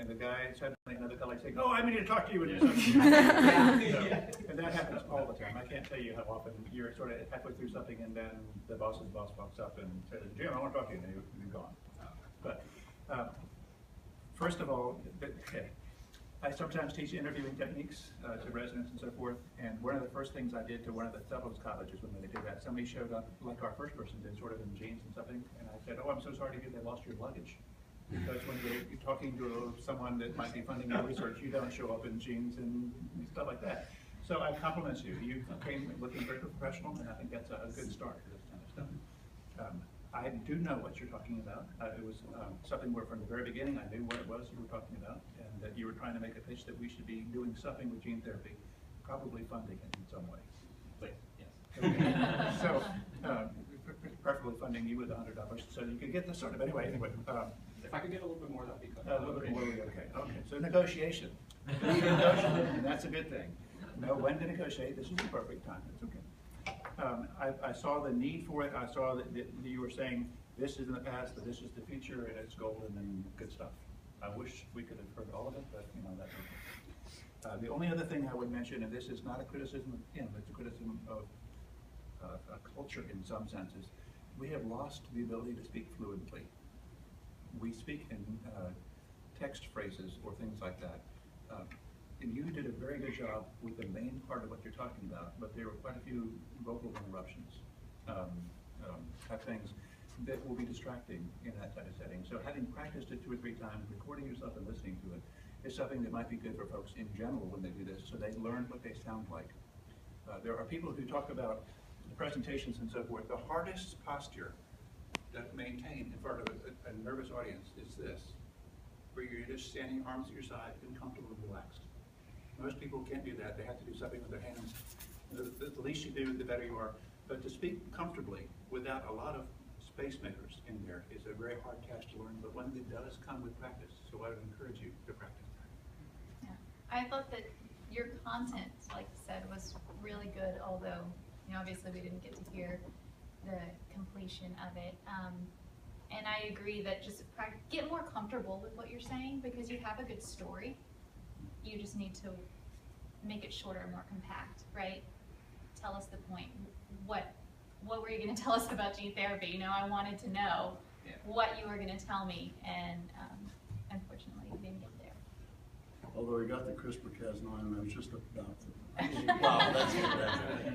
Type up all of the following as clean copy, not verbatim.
and the guy suddenly, another colleague saying, "Oh, I need to talk to you." And, and that happens all the time. I can't tell you how often you're sort of halfway through something, and then the boss's boss walks up and says, "Jim, I want to talk to you," and you're gone. But first of all, I sometimes teach interviewing techniques to residents and so forth, and one of the first things I did to one of the Fellows colleges when they did that, somebody showed up, like our first person did, sort of in jeans and something, and I said, "Oh, I'm so sorry to hear they lost your luggage." Because when you're talking to someone that might be funding your research, you don't show up in jeans and stuff like that. So I compliment you. You came looking very professional, and I think that's a good start to this kind of stuff. I do know what you're talking about. It was something where from the very beginning I knew what it was you were talking about, and that you were trying to make a pitch that we should be doing something with gene therapy, probably funding it in some way. Please, yes. Okay. So, preferably funding you with $100 so you could get this sort of, anyway. If I could get a little bit more, that'd be good. A little bit more, okay. So negotiation. And that's a good thing. Know when to negotiate. This is the perfect time. It's okay. I saw the need for it. I saw that you were saying this is in the past, but this is the future, and it's golden and good stuff. I wish we could have heard all of it, but that's okay. The only other thing I would mention, and this is not a criticism of him, it's a criticism of a culture in some senses. We have lost the ability to speak fluently. We speak in text phrases or things like that. And you did a very good job with the main part of what you're talking about, but there were quite a few vocal interruptions, type things that will be distracting in that type of setting. So having practiced it 2 or 3 times, recording yourself and listening to it is something that might be good for folks in general when they do this, so they learn what they sound like. There are people who talk about the presentations and so forth. The hardest posture to maintain in front of a nervous audience is this, where you're just standing arms at your side and comfortable and relaxed. Most people can't do that. They have to do something with their hands. The least you do, the better you are. But to speak comfortably without a lot of space makers in there is a very hard task to learn, but one that does come with practice. So I would encourage you to practice that. Yeah, I thought that your content, like you said, was really good, although obviously we didn't get to hear the completion of it. And I agree that just get more comfortable with what you're saying, because you have a good story. You just need to make it shorter and more compact, right? Tell us the point. What were you going to tell us about gene therapy? I wanted to know what you were going to tell me, and unfortunately you didn't get there. Although we got the CRISPR-Cas9, and I was just about to. Wow,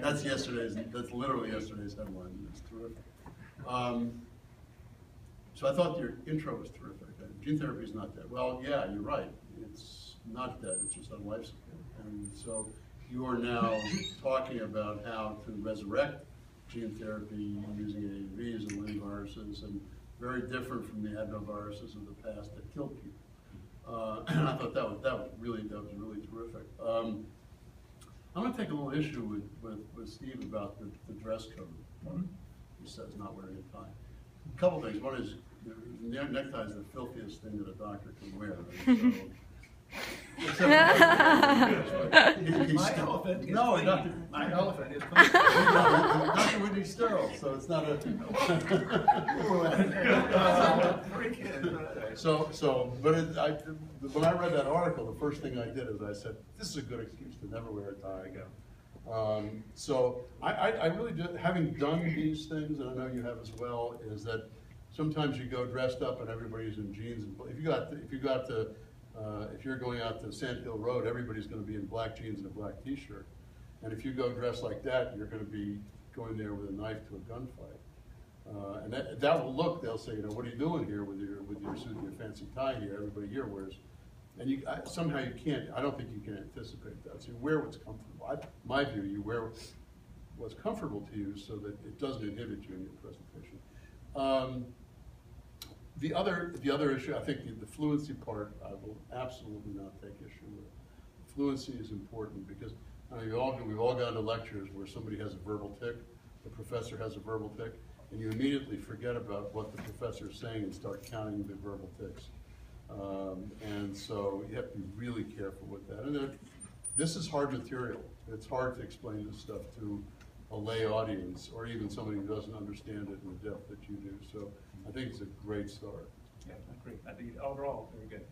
that's yesterday's. That's literally yesterday's headline. It's terrific. So I thought your intro was terrific. Gene therapy is not dead. Well, yeah, you're right. It's not dead. It's just on life support. And so you are now talking about how to resurrect gene therapy using AAVs and lentiviruses, and very different from the adenoviruses of the past that killed people. And I thought that was really terrific. I'm going to take a little issue with Steve about the dress code. He says not wearing a tie. A couple things. One is necktie is the filthiest thing that a doctor can wear. So, my elephant is no, clean. My elephant is Dr. Whitney's sterile, so it's not a. But when I read that article, the first thing I did is I said, "This is a good excuse to never wear a tie again." So I really do. Having done these things, and I know you have as well, is that sometimes you go dressed up and everybody's in jeans. If you're going out to Sand Hill Road, everybody's going to be in black jeans and a black T-shirt. And if you go dressed like that, you're going to be going there with a knife to a gunfight. And that will look. They'll say, what are you doing here with your suit and your fancy tie here? Everybody here wears. And somehow you can't. I don't think you can anticipate that. So you wear what's comfortable. My view, you wear what's comfortable to you so that it doesn't inhibit you in your presentation. The other issue, I think the fluency part, I will absolutely not take issue with. Fluency is important because we've all gone to lectures where somebody has a verbal tic, the professor has a verbal tic, and you immediately forget about what the professor is saying and start counting the verbal tics. And so you have to be really careful with that. And this is hard material. It's hard to explain this stuff to a lay audience or even somebody who doesn't understand it in the depth that you do. So I think it's a great start. Yeah, I agree. I think overall, very good.